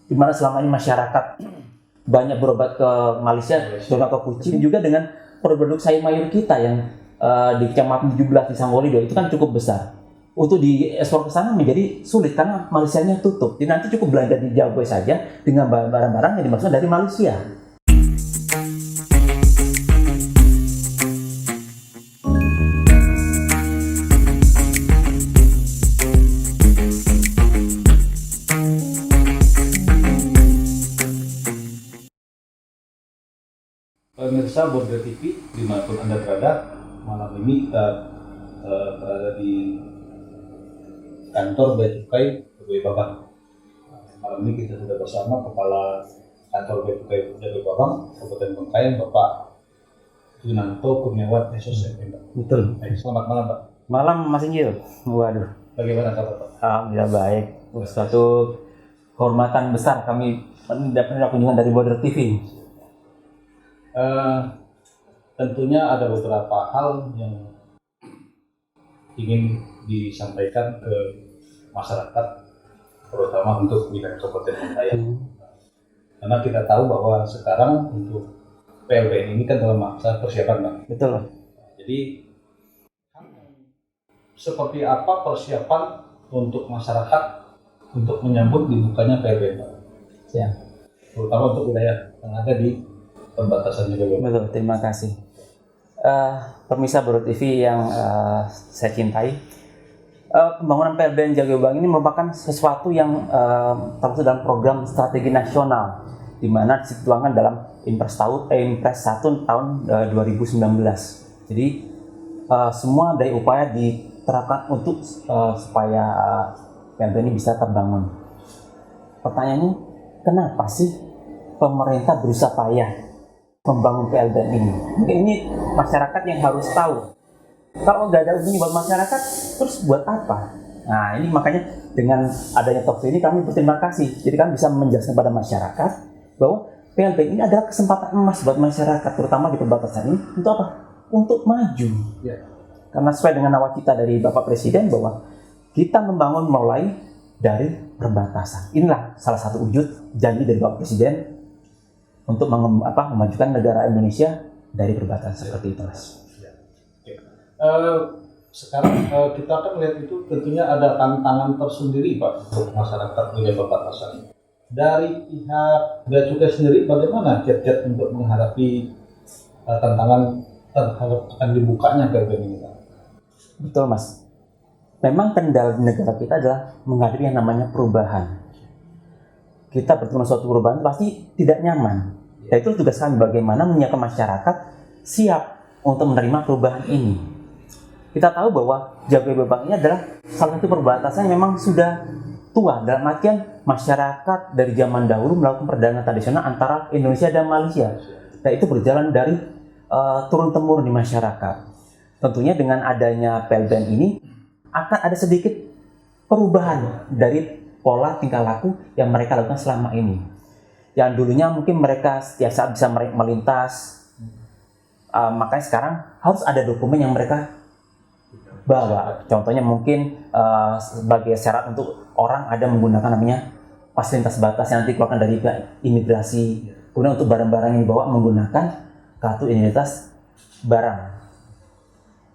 di mana selama ini masyarakat banyak berobat ke Malaysia, terutama ke Kuching, juga dengan produk sayur mayur kita yang di Kecamatan 17 di Sanggolido itu kan cukup besar. Untuk diekspor ke sana menjadi sulit karena Malaysianya tutup. Jadi nanti cukup belanja di Jawa saja dengan barang-barang yang dimaksud dari Malaysia. Pemirsa Border TV, dimanapun Anda berada, malam ini kita berada di kantor Bea Cukai Jagoi Babang. Malam ini kita sudah bersama Kepala Kantor Bea Cukai Jagoi Babang, Kabupaten Bengkayang, Bapak Junanto Kurniawan SOC. Betul. Selamat malam, Pak. Malam Mas Injil. Waduh. Bagaimana kabar, Pak? Alhamdulillah baik. Suatu kehormatan besar kami mendapat kunjungan dari Border TV. Tentunya ada beberapa hal yang ingin disampaikan ke masyarakat, terutama untuk wilayah Kabupaten Bengkayang. Karena kita tahu bahwa sekarang untuk PLBN ini kan dalam masa persiapan, Pak. Betul. Jadi seperti apa persiapan untuk masyarakat untuk menyambut dibukanya PLBN, Pak? Ya. Terutama untuk wilayah yang ada di perbatasan juga. Betul, terima kasih. Pemirsa Border TV yang saya cintai, pembangunan PLBN Jagoi Babang ini merupakan sesuatu yang termasuk dalam program strategi nasional, di mana dituangkan dalam Impres 1 tahun 2019. Jadi semua daya upaya diterapkan untuk supaya PLBN ini bisa terbangun. Pertanyaannya, kenapa sih pemerintah berusaha payah membangun PLBN ini? Mungkin ini masyarakat yang harus tahu. Kalau nggak ada ujungnya buat masyarakat, terus buat apa? Nah, ini makanya dengan adanya talk ini kami berterima kasih. Jadi kami bisa menjelaskan pada masyarakat bahwa PLBN ini adalah kesempatan emas buat masyarakat, terutama di perbatasan ini. Untuk apa? Untuk maju. Ya. Karena sesuai dengan nawacita dari Bapak Presiden bahwa kita membangun mulai dari perbatasan. Inilah salah satu wujud janji dari Bapak Presiden untuk memajukan negara Indonesia dari perbatasan seperti itu, Mas. Sekarang kita akan melihat itu tentunya ada tantangan tersendiri, Pak, untuk masyarakat wilayah perbatasan. Dari pihak Bea Cukai sendiri, bagaimana kiat-kiat untuk menghadapi tantangan terhadap akan dibukanya PLBN ini, Pak? Betul, Mas. Memang kendala di negara kita adalah menghadapi yang namanya perubahan. Kita bertemu suatu perubahan pasti tidak nyaman. Dan itu tugas kami bagaimana menyiapkan masyarakat siap untuk menerima perubahan ini. Kita tahu bahwa Jagoi Babang ini adalah salah satu perbatasan yang memang sudah tua, dalam artian masyarakat dari zaman dahulu melakukan perdagangan tradisional antara Indonesia dan Malaysia. Dan itu berjalan dari turun-temurun di masyarakat. Tentunya dengan adanya PLBN ini akan ada sedikit perubahan dari pola tingkah laku yang mereka lakukan selama ini. Yang dulunya mungkin mereka setiap saat bisa melintas, makanya sekarang harus ada dokumen yang mereka bawa. Contohnya mungkin sebagai syarat untuk orang ada menggunakan namanya pas lintas batas yang nanti dikeluarkan dari imigrasi. Kemudian untuk barang-barang yang dibawa menggunakan kartu identitas barang.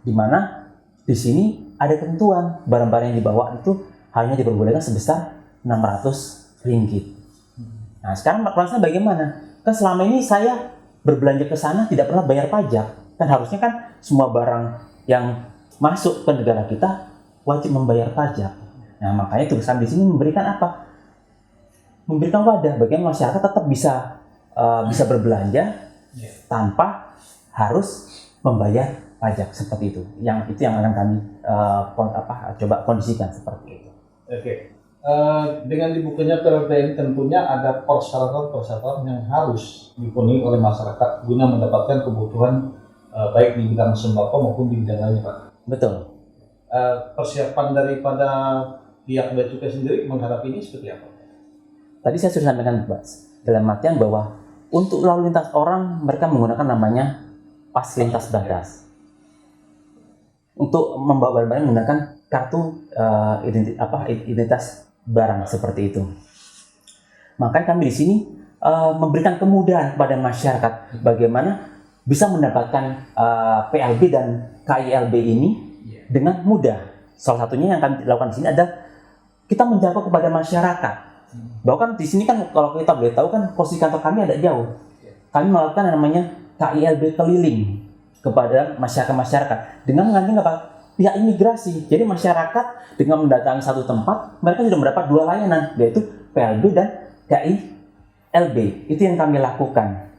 Di mana di sini ada ketentuan barang-barang yang dibawa itu hanya diperbolehkan sebesar 600 ringgit. Nah, sekarang masalahnya bagaimana? Kan selama ini saya berbelanja ke sana tidak pernah bayar pajak. Kan harusnya kan semua barang yang masuk ke negara kita wajib membayar pajak. Nah, makanya tugas kami di sini memberikan apa? Memberikan wadah bagaimana masyarakat tetap bisa berbelanja tanpa harus membayar pajak seperti itu. Yang akan kami coba kondisikan seperti itu. Oke. Dengan dibukanya PLBN tentunya ada persyaratan-persyaratan yang harus dipenuhi oleh masyarakat guna mendapatkan kebutuhan baik di bidang sembako maupun di bidang lainnya, Pak. Betul. Persiapan daripada pihak Bea Cukai sendiri menghadapi ini seperti apa? Tadi saya sudah sampaikan, Pak, dalam artian bahwa untuk lalu lintas orang mereka menggunakan namanya pas lintas batas. Untuk membawa barang-barang menggunakan kartu identitas barang seperti itu. Makanya kami di sini memberikan kemudahan kepada masyarakat bagaimana bisa mendapatkan PLB dan KILB ini dengan mudah. Salah satunya yang kami lakukan di sini adalah kita menjangkau kepada masyarakat. Bahwa kan di sini kan kalau kita boleh tahu kan posisi kantor kami ada jauh. Kami melakukan yang namanya KILB keliling kepada masyarakat dengan menggandeng pihak imigrasi. Jadi masyarakat dengan mendatangi satu tempat, mereka sudah mendapat 2 layanan, yaitu PLB dan KILB. Itu yang kami lakukan.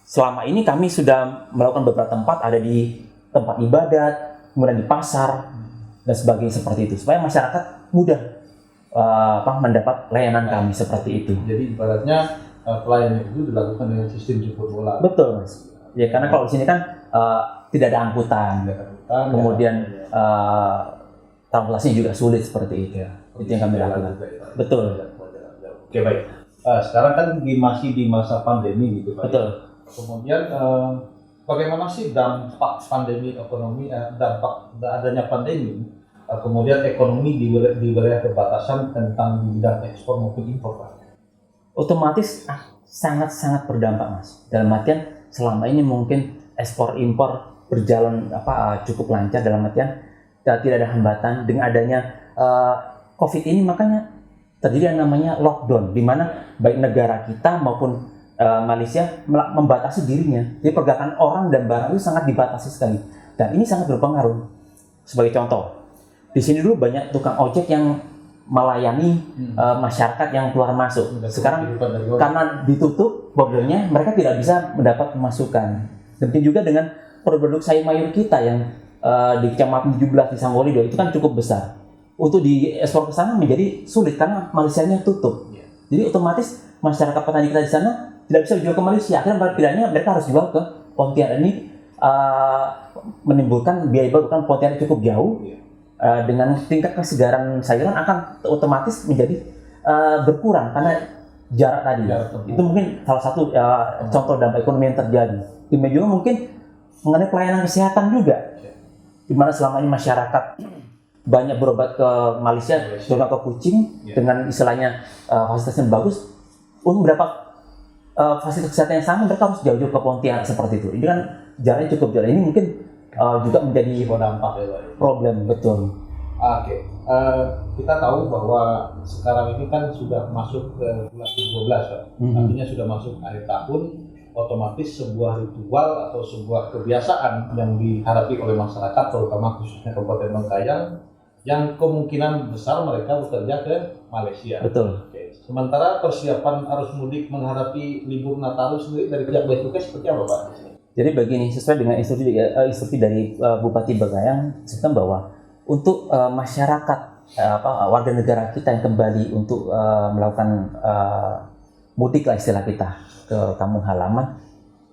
Selama ini kami sudah melakukan beberapa tempat, ada di tempat ibadat, kemudian di pasar, dan sebagainya seperti itu. Supaya masyarakat mudah mendapat layanan kami seperti itu. Jadi ibaratnya pelayanan itu dilakukan dengan sistem jemput bola. Betul, Mas. Ya, karena kalau di sini kan tidak ada angkutan, kemudian transportasi juga sulit seperti itu. Itu yang kami lakukan. Betul. Oke, baik. Sekarang kan masih di masa pandemi gitu, Pak. Betul. Kemudian bagaimana sih dampak pandemi ekonomi, dampak adanya pandemi, kemudian ekonomi di wilayah perbatasan tentang bidang ekspor maupun impor, Pak? Otomatis sangat-sangat berdampak, Mas. Dalam artian selama ini mungkin ekspor impor berjalan cukup lancar, dalam artian tidak ada hambatan. Dengan adanya COVID ini makanya terjadi yang namanya lockdown, di mana baik negara kita maupun Malaysia membatasi dirinya. Jadi pergerakan orang dan barang itu sangat dibatasi sekali, dan ini sangat berpengaruh. Sebagai contoh, di sini dulu banyak tukang ojek yang melayani masyarakat yang keluar masuk. Sekarang karena ditutup bordernya, mereka tidak bisa mendapat pemasukan. Demikian juga dengan produk sayur mayur kita yang di Kecamatan 17 di Sanggolido itu kan cukup besar. Untuk diekspor ke sana menjadi sulit karena Malaysianya tutup. Jadi otomatis masyarakat petani kita di sana tidak bisa dijual ke Malaysia. Akhirnya mereka harus jual ke Pontianak. Ini menimbulkan biaya baru, kan Pontianak cukup jauh. Dengan tingkat kesegaran sayuran akan otomatis menjadi berkurang karena jarak tadi. Itu mungkin salah satu contoh dampak ekonomi yang terjadi. Demikian juga mungkin mengenai pelayanan kesehatan juga, di mana selama ini masyarakat banyak berobat ke Malaysia, terutama ke Kuching dengan istilahnya fasilitas yang bagus. Untuk mendapat fasilitas kesehatan yang sama, mereka harus jauh-jauh ke Pontianak seperti itu. Ini kan jaraknya cukup jauh. Ini mungkin juga menjadi dampak problem, betul. Oke. Kita tahu bahwa sekarang ini kan sudah masuk ke bulan 12, Pak. Artinya sudah masuk akhir tahun, otomatis sebuah ritual atau sebuah kebiasaan yang dihadapi oleh masyarakat, terutama khususnya Kabupaten Bangkayang, yang kemungkinan besar mereka bekerja ke Malaysia. Betul. Oke. Sementara persiapan arus mudik menghadapi libur Natal sendiri dari pihak Bea Cukai seperti apa, Pak? Jadi begini, sesuai dengan instruksi dari Bupati Bangkayang, disebutkan bahwa untuk masyarakat warga negara kita yang kembali untuk melakukan mudik lah istilah kita ke kampung halaman,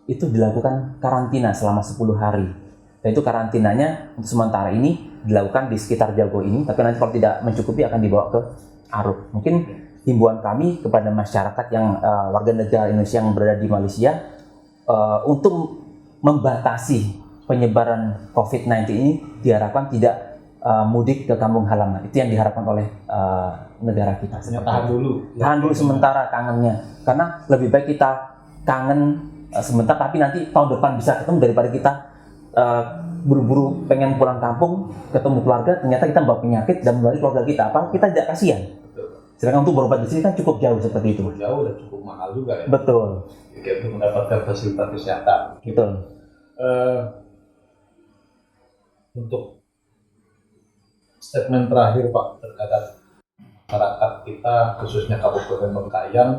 itu dilakukan karantina selama 10 hari. Dan itu karantinanya untuk sementara ini dilakukan di sekitar Jago ini, tapi nanti kalau tidak mencukupi akan dibawa ke Aruk. Mungkin himbauan kami kepada masyarakat yang warga negara Indonesia yang berada di Malaysia untuk membatasi penyebaran COVID-19 ini, diharapkan tidak mudik ke kampung halaman. Itu yang diharapkan oleh negara kita. Tahan dulu. Tahan dulu sementara kangennya. Karena lebih baik kita kangen sebentar, tapi nanti tahun depan bisa ketemu daripada kita buru-buru pengen pulang kampung, ketemu keluarga, ternyata kita bawa penyakit dan menulari keluarga kita. Apa kita tidak kasihan? Sedangkan untuk berobat di sini kan cukup jauh seperti itu. Cukup jauh dan cukup mahal juga ya. Betul. Oke, untuk mendapatkan fasilitas kesehatan. Betul. Untuk statement terakhir, Pak, terhadap masyarakat kita khususnya Kabupaten Bangkayang,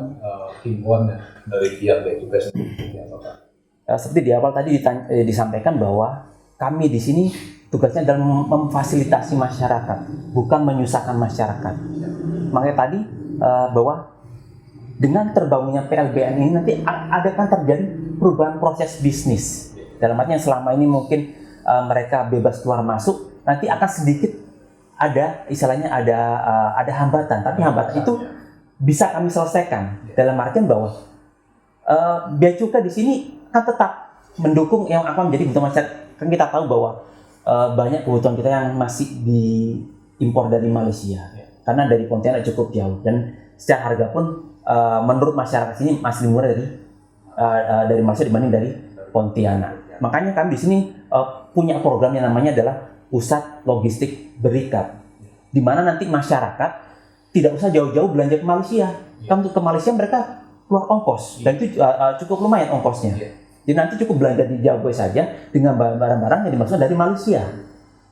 himbauan dari pihak Bea Cukai sendiri apa, Pak? Seperti di awal tadi disampaikan bahwa kami di sini tugasnya adalah memfasilitasi masyarakat, bukan menyusahkan masyarakat. Makanya tadi bahwa dengan terbangunnya PLBN ini nanti akan terjadi perubahan proses bisnis. Dalam artinya selama ini mungkin mereka bebas keluar masuk, nanti akan sedikit ada istilahnya ada hambatan, tapi hambatan itu bisa kami selesaikan. Dalam artian bahwa Bea Cukai di sini kan tetap mendukung yang akan menjadi kebutuhan masyarakat. Kan kita tahu bahwa banyak kebutuhan kita yang masih diimpor dari Malaysia. karena dari Pontianak cukup jauh dan secara harga pun menurut masyarakat sini masih murah dari Malaysia dibanding dari Pontianak. Makanya kami di sini punya program yang namanya adalah pusat logistik berikat, di mana nanti masyarakat tidak usah jauh-jauh belanja ke Malaysia. Kan untuk ke Malaysia mereka keluar ongkos dan itu cukup lumayan ongkosnya. Jadi nanti cukup belanja di Jawa saja dengan barang-barang yang dimaksud dari Malaysia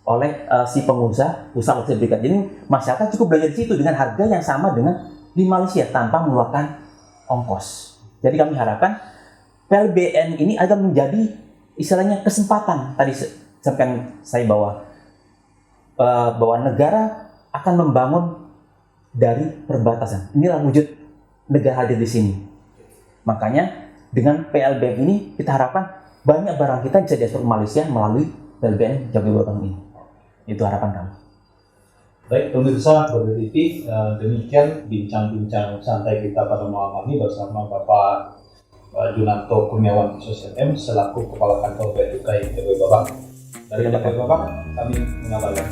oleh si pengusaha pusat logistik berikat. Jadi masyarakat cukup belanja di situ dengan harga yang sama dengan di Malaysia tanpa mengeluarkan ongkos. Jadi kami harapkan PLBN ini akan menjadi istilahnya kesempatan. Tadi sampaikan saya bahwa negara akan membangun dari perbatasan. Inilah wujud negara hadir di sini. Makanya dengan PLBN ini kita harapkan banyak barang kita bisa diekspor ke Malaysia melalui PLBN Jago Babang ini. Itu harapan kami. Baik, pemirsa Border TV, demikian bincang-bincang santai kita pada malam ini bersama Bapak Junanto Kurniawan Sos MM selaku Kepala Kantor Bea Cukai Jago Babang. Dari Jago Babang kami mengabarkan.